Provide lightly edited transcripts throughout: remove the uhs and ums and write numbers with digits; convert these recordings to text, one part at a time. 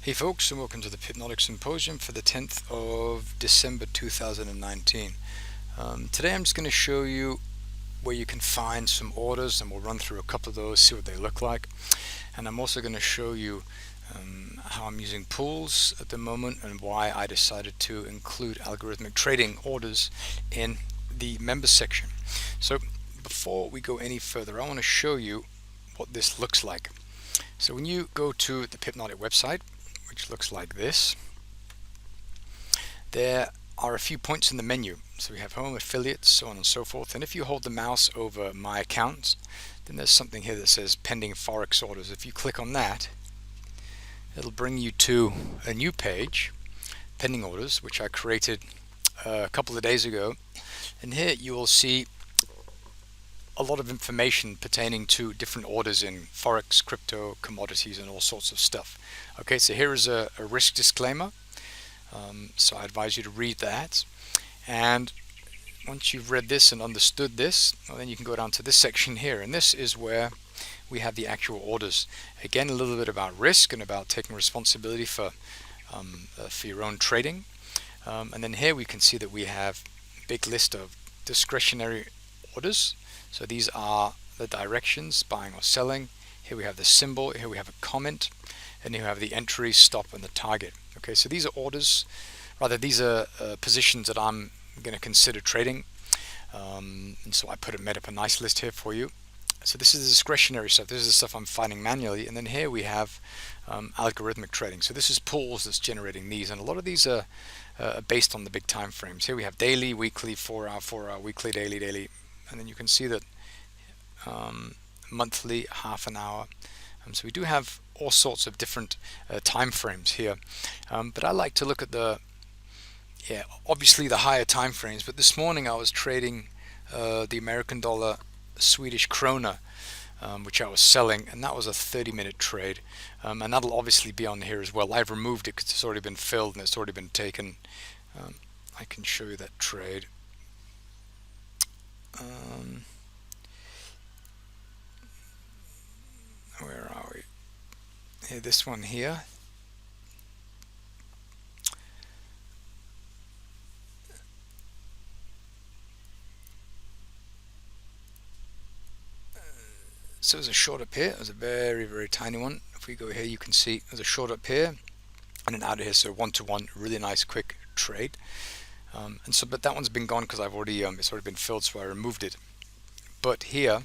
Hey folks, and welcome to the Pipnotic Symposium for the 10th of December 2019. Today I'm just going to show you where you can find some orders, and we'll run through a couple of those, see what they look like. And I'm also going to show you how I'm using pools at the moment and why I decided to include algorithmic trading orders in the members section. So before we go any further, I want to show you what this looks like. So when you go to the Pipnotic website, which looks like this, there are a few points in the menu. So we have home, affiliates, so on and so forth. And if you hold the mouse over my accounts, then there's something here that says pending Forex orders. If you click on that, it'll bring you to a new page, pending orders, which I created a couple of days ago. And here you will see a lot of information pertaining to different orders in Forex, crypto, commodities, and all sorts of stuff. Okay, so here is a risk disclaimer. So I advise you to read that. And once you've read this and understood this, well, then you can go down to this section here. And this is where we have the actual orders. Again, a little bit about risk and about taking responsibility for your own trading. And then here we can see that we have a big list of discretionary orders. So these are the directions, buying or selling. Here we have the symbol, here we have a comment, and here we have the entry, stop, and the target. Okay, so these are orders, rather these are positions that I'm going to consider trading. And so I made up a nice list here for you. So this is the discretionary stuff. This is the stuff I'm finding manually. And then here we have algorithmic trading. So this is pools that's generating these, and a lot of these are based on the big time frames. Here we have daily, weekly, 4-hour, weekly, daily. And then you can see that monthly, half an hour. So we do have all sorts of different time frames here. But I like to look at obviously the higher time frames. But this morning I was trading the American dollar, Swedish krona, which I was selling, and that was a 30-minute trade. And that'll obviously be on here as well. I've removed it because it's already been filled and it's already been taken. I can show you that trade. Where are we? Here, this one here. So there's a short up here. There's a very, very tiny one. If we go here, you can see there's a short up here and then out of here. So 1-to-1, really nice, quick trade. But that one's been gone because I've already it's already been filled, so I removed it. But here,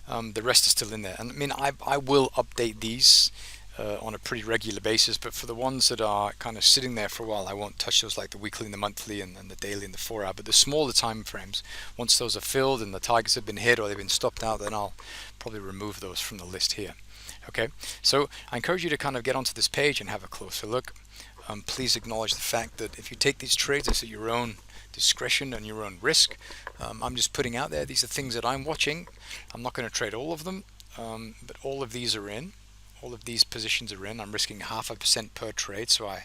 the rest is still in there. And I mean, I will update these on a pretty regular basis, but for the ones that are kind of sitting there for a while, I won't touch those, like the weekly and the monthly and the daily and the 4-hour. But the smaller time frames, once those are filled and the targets have been hit or they've been stopped out, then I'll probably remove those from the list here. Okay, so I encourage you to kind of get onto this page and have a closer look. Please acknowledge the fact that if you take these trades, it's at your own discretion and your own risk. I'm just putting out there, these are things that I'm watching. I'm not going to trade all of them, but all of these are in. All of these positions are in. I'm risking 0.5% per trade, so I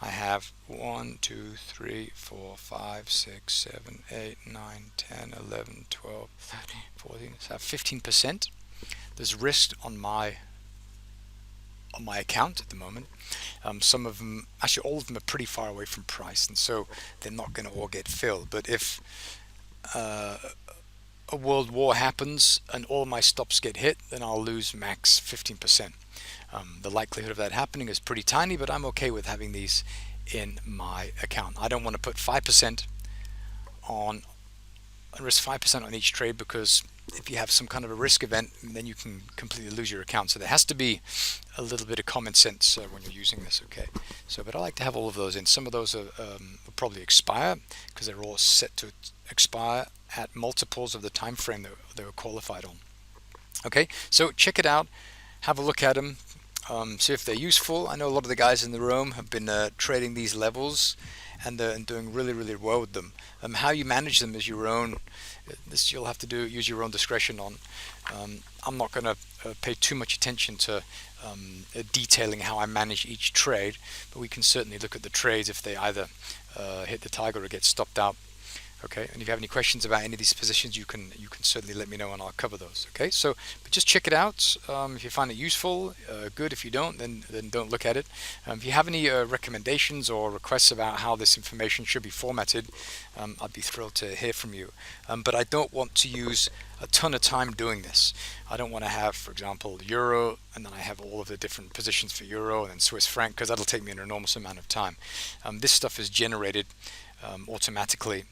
have 1, 2, 3, 4, 5, 6, 7, 8, 9, 10, 11, 12, 13, 14. So I have 15%. There's risk on my account at the moment. Some of them, actually all of them, are pretty far away from price, and so they're not going to all get filled. But if a world war happens and all my stops get hit, then I'll lose max 15%. The likelihood of that happening is pretty tiny, but I'm okay with having these in my account. I don't want to put 5% on, risk 5% on each trade, because if you have some kind of a risk event, then you can completely lose your account. So there has to be a little bit of common sense when you're using this. Okay, but I like to have all of those in. Some of those will probably expire because they're all set to expire at multiples of the time frame that they were qualified on. Okay, so check it out, have a look at them, see if they're useful. I know a lot of the guys in the room have been trading these levels and doing really, really well with them. How you manage them is your own. This you'll have to use your own discretion on. I'm not going to pay too much attention to detailing how I manage each trade, but we can certainly look at the trades if they either hit the target or get stopped out. Okay, and if you have any questions about any of these positions, you can certainly let me know and I'll cover those. Okay, so but just check it out. If you find it useful, good. If you don't, then don't look at it. If you have any recommendations or requests about how this information should be formatted, I'd be thrilled to hear from you. But I don't want to use a ton of time doing this. I don't want to have, for example, euro, and then I have all of the different positions for euro and then Swiss franc, because that'll take me an enormous amount of time. This stuff is generated automatically.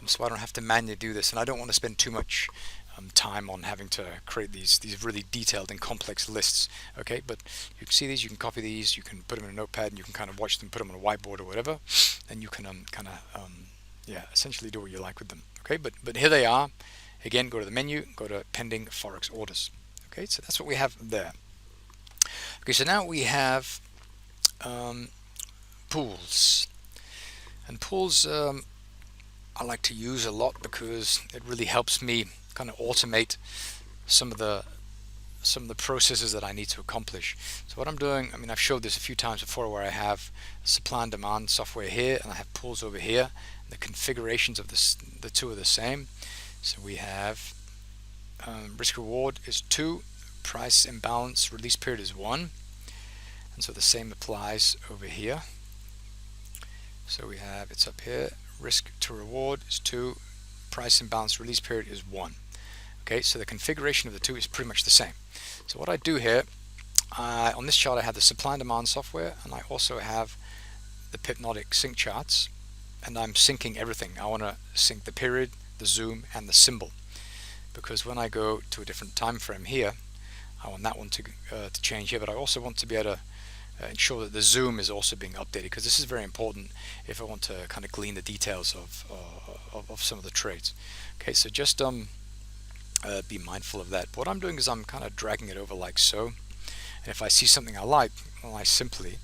So I don't have to manually do this, and I don't want to spend too much time on having to create these really detailed and complex lists. Okay, but you can see these, you can copy these, you can put them in a notepad, and you can kind of watch them, put them on a whiteboard or whatever, and you can yeah, essentially do what you like with them. Okay, but here they are. Again, go to the menu, go to pending Forex orders. Okay, so that's what we have there. Okay, so now we have pools, and pools I like to use a lot because it really helps me kind of automate some of the processes that I need to accomplish. So what I'm doing, I mean, I've showed this a few times before, where I have supply and demand software here and I have pools over here. The configurations of the two are the same. So we have risk reward is 2, price imbalance release period is 1, and so the same applies over here. So we have, it's up here, risk to reward is 2, price imbalance release period is 1. Okay, so the configuration of the two is pretty much the same. So what I do here, on this chart I have the supply and demand software, and I also have the Pipnotic sync charts, and I'm syncing everything. I want to sync the period, the zoom, and the symbol, because when I go to a different time frame here, I want that one to change here, but I also want to be able to ensure that the zoom is also being updated, because this is very important if I want to kind of glean the details of some of the trades. Okay, so just be mindful of that. But what I'm doing is I'm kind of dragging it over like so, and if I see something I like, well, I simply,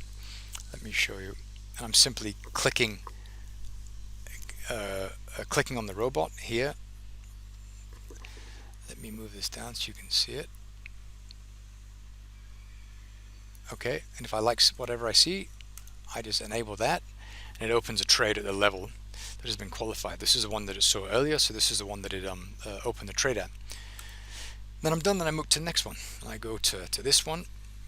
let me show you, and I'm simply clicking on the robot here. Let me move this down so you can see it. Okay, and if I like whatever I see, I just enable that, and it opens a trade at the level that has been qualified. This is the one that it saw earlier, so this is the one that it opened the trade at. Then I'm done, then I move to the next one. And I go to this one,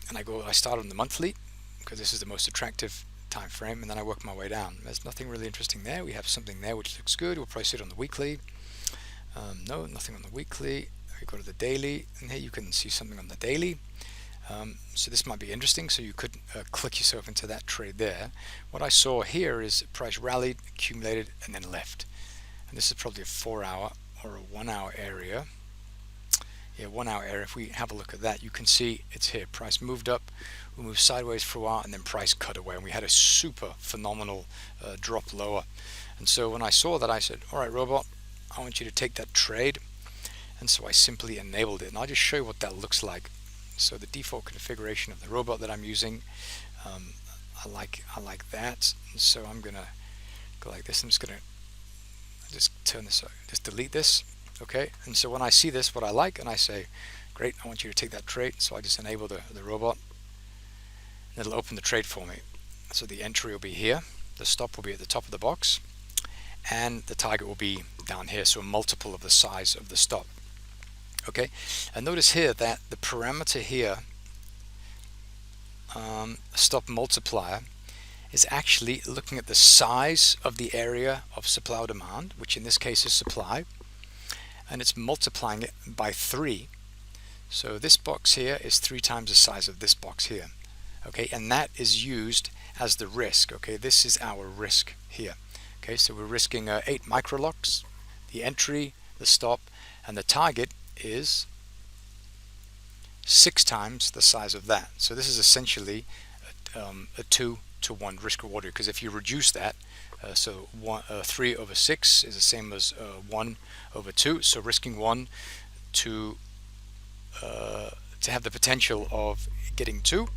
and I start on the monthly, because this is the most attractive time frame, and then I work my way down. There's nothing really interesting there. We have something there which looks good. We'll probably see it on the weekly. No, nothing on the weekly. We go to the daily, and here you can see something on the daily. So this might be interesting, so you could click yourself into that trade there. What I saw here is price rallied, accumulated, and then left. And this is probably a 4-hour or a 1-hour area. Yeah, 1-hour area. If we have a look at that, you can see it's here. Price moved up, we moved sideways for a while, and then price cut away, and we had a super phenomenal drop lower. And so when I saw that, I said, all right, robot, I want you to take that trade. And so I simply enabled it, and I'll just show you what that looks like. So the default configuration of the robot that I'm using, I like that. And so I'm gonna go like this. I'm just gonna turn this, just delete this. Okay. And so when I see this, what I like, and I say, great, I want you to take that trade. So I just enable the robot, and it'll open the trade for me. So the entry will be here, the stop will be at the top of the box, and the target will be down here. So a multiple of the size of the stop. Okay, and notice here that the parameter here, stop multiplier, is actually looking at the size of the area of supply or demand, which in this case is supply, and it's multiplying it by 3. So this box here is 3 times the size of this box here. Okay, and that is used as the risk. Okay, this is our risk here. Okay, so we're risking 8 microlocks, the entry, the stop, and the target is 6 times the size of that. So this is essentially a 2-to-1 risk reward, because if you reduce that, so 3 over 6 is the same as 1 over 2. So risking 1 to have the potential of getting 2,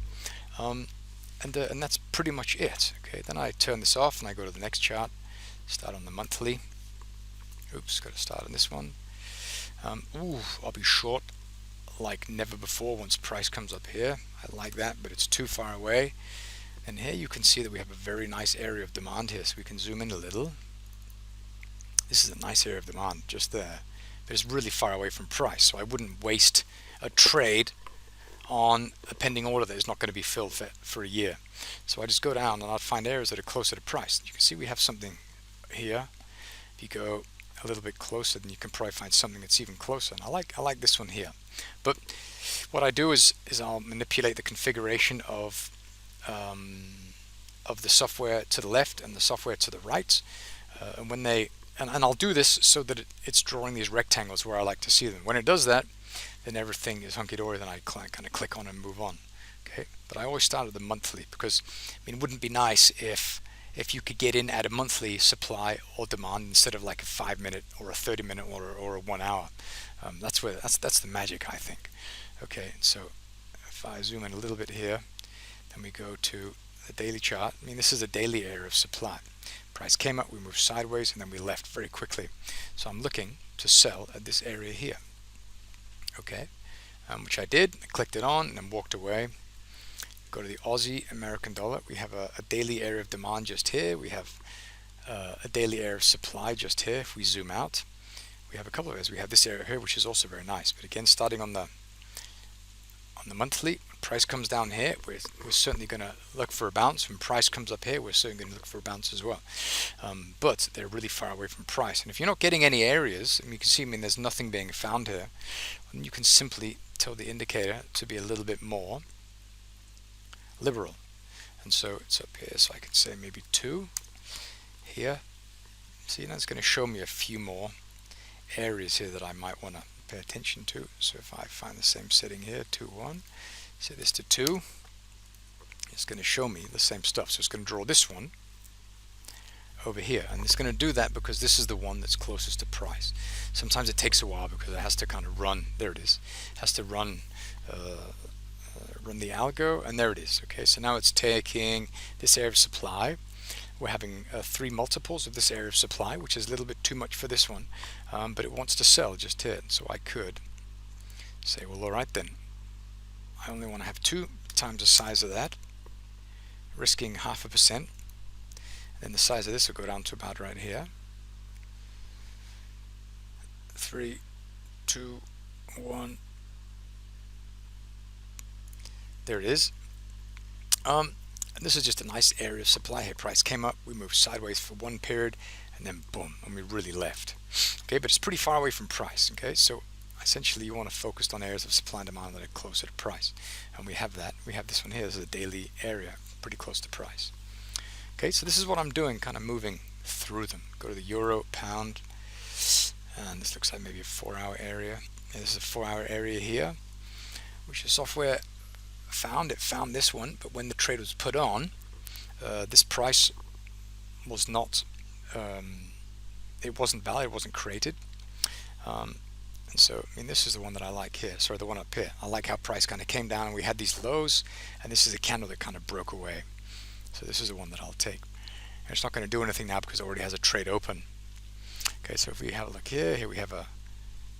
and that's pretty much it. Okay, then I turn this off and I go to the next chart. Start on the monthly. Oops, got to start on this one. I'll be short like never before once price comes up here. I like that, but it's too far away. And here you can see that we have a very nice area of demand here, so we can zoom in a little. This is a nice area of demand just there, but it's really far away from price, so I wouldn't waste a trade on a pending order that is not going to be filled for a year. So I just go down and I'd find areas that are closer to price. You can see we have something here. If you go a little bit closer, then you can probably find something that's even closer. And I like this one here. But what I do is I'll manipulate the configuration of the software to the left and the software to the right, and when they and I'll do this so that it's drawing these rectangles where I like to see them. When it does that, then everything is hunky-dory. Then I kind of click on and move on. Okay, but I always start at the monthly because it wouldn't be nice if you could get in at a monthly supply or demand instead of like a 5-minute or a 30-minute or a 1 hour. That's the magic, I think. Okay, so if I zoom in a little bit here, then we go to the daily chart. This is a daily area of supply. Price came up, we moved sideways, and then we left very quickly. So I'm looking to sell at this area here. Okay, which I did. I clicked it on and then walked away. Go to the Aussie American dollar. We have a daily area of demand just here. We have a daily area of supply just here. If we zoom out, we have a couple of areas. We have this area here, which is also very nice. But again, starting on the monthly, when price comes down here, we're certainly going to look for a bounce. When price comes up here, we're certainly going to look for a bounce as well. But they're really far away from price. And if you're not getting any areas, and you can see, there's nothing being found here, then you can simply tell the indicator to be a little bit more liberal. And so it's up here, so I could say maybe 2 here. See, now it's going to show me a few more areas here that I might want to pay attention to. So if I find the same setting here, 2, 1, set this to 2, it's going to show me the same stuff. So it's going to draw this one over here, and it's going to do that because this is the one that's closest to price. Sometimes it takes a while because it has to kind of run. There it is. It has to run the algo, and there it is. Okay, so now it's taking this area of supply. We're having 3 multiples of this area of supply, which is a little bit too much for this one, but it wants to sell just here. So I could say, well, all right then, I only want to have 2 times the size of that, risking 0.5%. Then the size of this will go down to about right here. 3, 2, 1. There it is. And this is just a nice area of supply here. Price came up, we moved sideways for 1 period, and then boom, and we really left. Okay, but it's pretty far away from price. Okay, so essentially you want to focus on areas of supply and demand that are closer to price, and we have that. We have this one here. This is a daily area, pretty close to price. Okay, so this is what I'm doing, kind of moving through them. Go to the euro, pound, and this looks like maybe a 4-hour area. And this is a 4-hour area here, which the software found. It found this one, but when the trade was put on, this price was not, it wasn't valid, it wasn't created. And so, this is the one that I like here. Sorry, the one up here. I like how price kind of came down and we had these lows, and this is a candle that kind of broke away. So this is the one that I'll take. And it's not going to do anything now because it already has a trade open. Okay, so if we have a look here we have a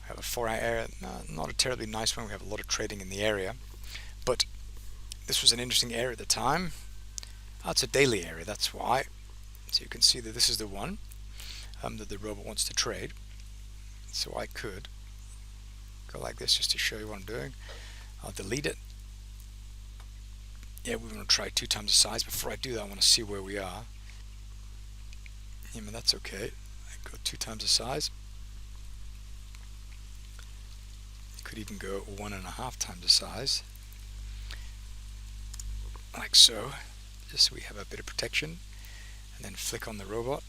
4-hour area. Not a terribly nice one. We have a lot of trading in the area, but this was an interesting area at the time. It's a daily area, that's why. So you can see that this is the one that the robot wants to trade. So I could go like this just to show you what I'm doing. I'll delete it. Yeah, we want to try 2 times the size. Before I do that, I want to see where we are. Yeah, but that's okay. I go 2 times the size. You could even go 1.5 times the size, like so, just so we have a bit of protection. And then flick on the robot.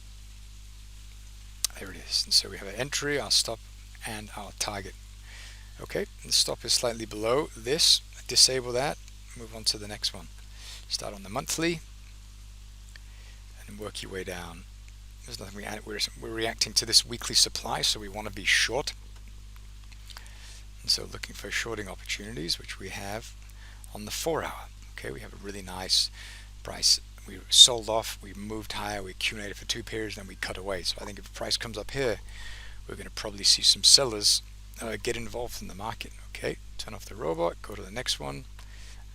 There it is. And so we have an entry, our stop, and our target. Okay, the stop is slightly below this. Disable that. Move on to the next one. Start on the monthly and work your way down. There's nothing we're reacting to this weekly supply, so we want to be short. And so looking for shorting opportunities, which we have on the 4-hour. Okay, we have a really nice price. We sold off, we moved higher, we accumulated for 2 periods, then we cut away. So I think if the price comes up here, we're going to probably see some sellers get involved in the market. Okay, turn off the robot, go to the next one.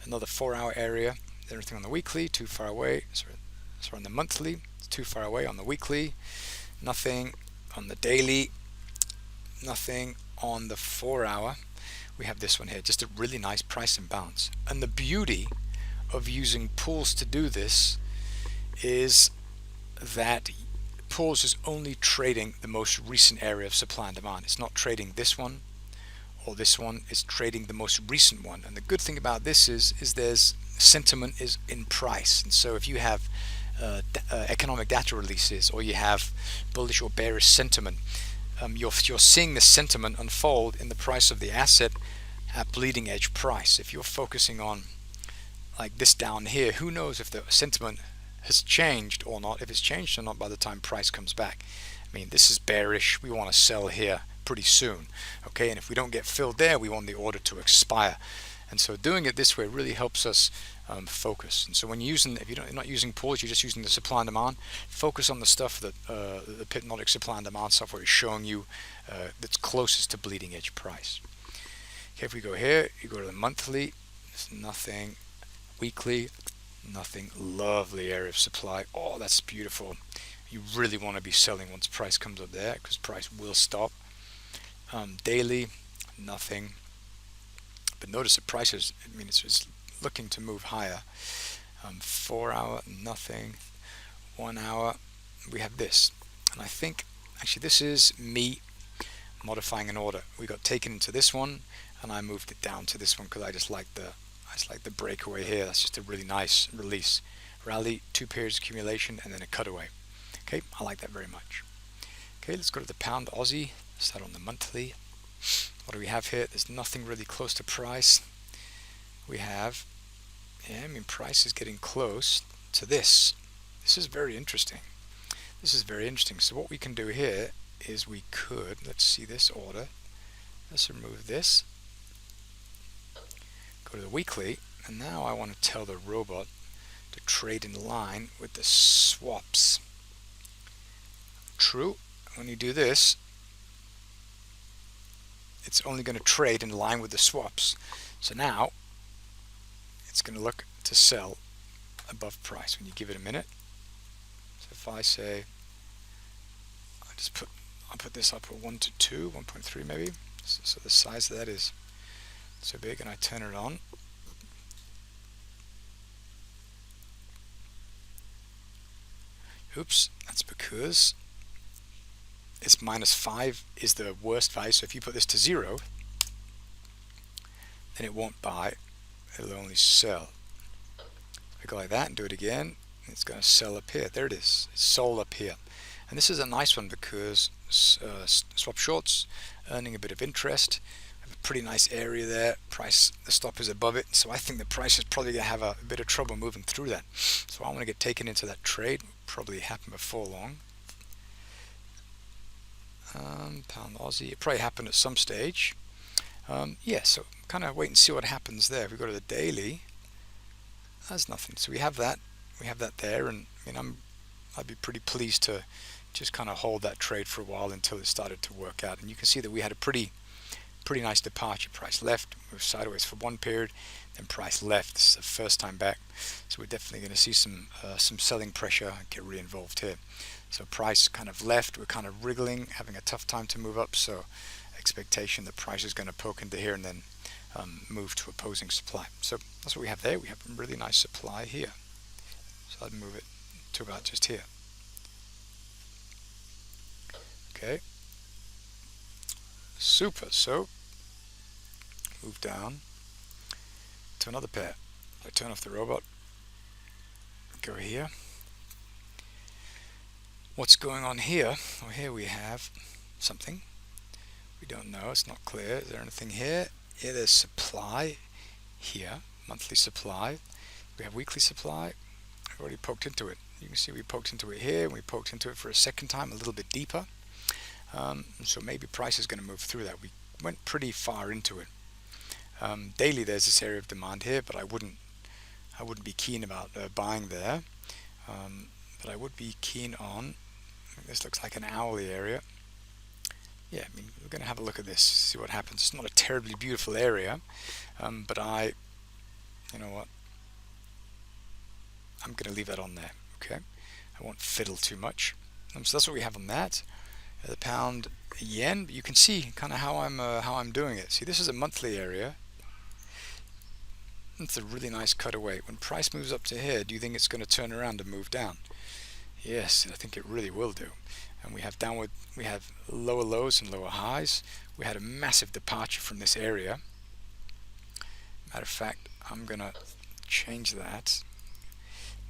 Another 4-hour area. Everything on the weekly, too far away. Sorry, on the monthly, it's too far away. On the weekly, nothing. On the daily, nothing. On the 4 hour, we have this one here, just a really nice price imbalance. And the beauty of using pools to do this is that pools is only trading the most recent area of supply and demand. It's not trading this one or this one, it's trading the most recent one. And the good thing about this is there's sentiment is in price. And so if you have economic data releases, or you have bullish or bearish sentiment, you're seeing the sentiment unfold in the price of the asset at bleeding edge price. If you're focusing on like this down here, who knows if the sentiment has changed or not, if it's changed or not by the time price comes back. I mean, this is bearish, we want to sell here pretty soon, okay? And if we don't get filled there, we want the order to expire. And so doing it this way really helps us focus. And so when you're using, if you're not using pools, you're just using the supply and demand, focus on the stuff that the Pipnotic supply and demand software is showing you that's closest to bleeding edge price. Okay, if we go here, you go to the monthly, there's nothing. Weekly, nothing. Lovely area of supply. Oh, that's beautiful. You really want to be selling once price comes up there, because price will stop. Daily, nothing. But notice the price is, I mean, it's looking to move higher. 4 hour, nothing. 1 hour, we have this. And I think, actually, this is me modifying an order. We got taken into this one, and I moved it down to this one because I just like the breakaway here. That's just a really nice release. Rally, 2 periods accumulation, and then a cutaway. Okay, I like that very much. Okay, let's go to the pound Aussie. Start on the monthly. What do we have here? There's nothing really close to price. We have, yeah, I mean, price is getting close to this. This is very interesting. This is very interesting. So what we can do here is we could, let's see this order. Let's remove this. Go to the weekly, and now I want to tell the robot to trade in line with the swaps. True. When you do this, it's only going to trade in line with the swaps. So now it's going to look to sell above price when you give it a minute. So if I say, I'll put this up at 1 to 2, 1.3 maybe. So the size of that is so big, and I turn it on. Oops, that's because it's -5 is the worst value. So if you put this to 0, then it won't buy, it'll only sell. I go like that and do it again, it's going to sell up here. There it is, it's sold up here. And this is a nice one because swap shorts earning a bit of interest. Have a pretty nice area there. Price, the stop is above it, so I think the price is probably going to have a bit of trouble moving through that. So I want to get taken into that trade. Probably happen before long. Pound Aussie, it probably happened at some stage. Yeah, so kind of wait and see what happens there. If we go to the daily, there's nothing. So we have that there, and I mean, I'd be pretty pleased to just kind of hold that trade for a while until it started to work out. And you can see that we had a pretty nice departure. Price left, moved sideways for one period, then price left. This is the first time back, so we're definitely going to see some selling pressure get re-involved here. So price kind of left, we're kind of wriggling, having a tough time to move up, so expectation that price is going to poke into here and then move to opposing supply. So that's what we have there. We have a really nice supply here. So I'd move it to about just here. Okay. Super. So move down to another pair. I turn off the robot. Go here. What's going on here? Well, here we have something. We don't know. It's not clear. Is there anything here? Yeah, there's supply here. Monthly supply. We have weekly supply. I've already poked into it. You can see we poked into it here, and we poked into it for a second time, a little bit deeper. So maybe price is going to move through that. We went pretty far into it. Daily, there's this area of demand here, but I wouldn't be keen about buying there. But I would be keen on, this looks like an hourly area. Yeah, I mean, we're going to have a look at this, see what happens. It's not a terribly beautiful area, but you know what, I'm going to leave that on there, okay? I won't fiddle too much. So that's what we have on that. the pound yen. But you can see kind of how I'm doing it. See, this is a monthly area. It's a really nice cutaway. When price moves up to here, do you think it's going to turn around and move down? Yes, I think it really will do. And we have lower lows and lower highs. We had a massive departure from this area. Matter of fact, I'm gonna change that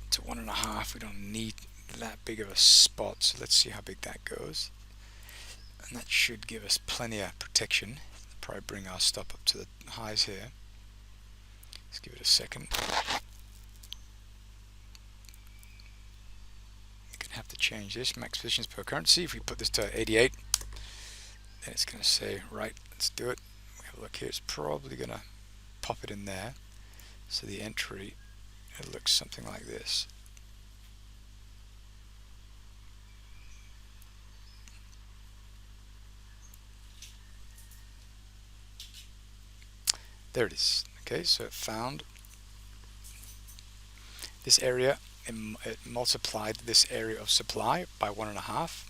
to 1.5. We don't need that big of a spot, so let's see how big that goes. And that should give us plenty of protection. Probably bring our stop up to the highs here. Let's give it a second. We're gonna have to change this max positions per currency. If we put this to 88, then it's gonna say, right, let's do it. We have a look here. It's probably gonna pop it in there. So the entry, it looks something like this. There it is. Okay, so it found this area, it multiplied this area of supply by 1.5.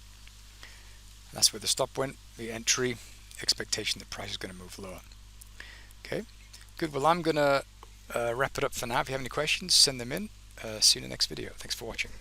And that's where the stop went, the entry, expectation that price is going to move lower. Okay, good. Well, I'm going to wrap it up for now. If you have any questions, send them in. See you in the next video. Thanks for watching.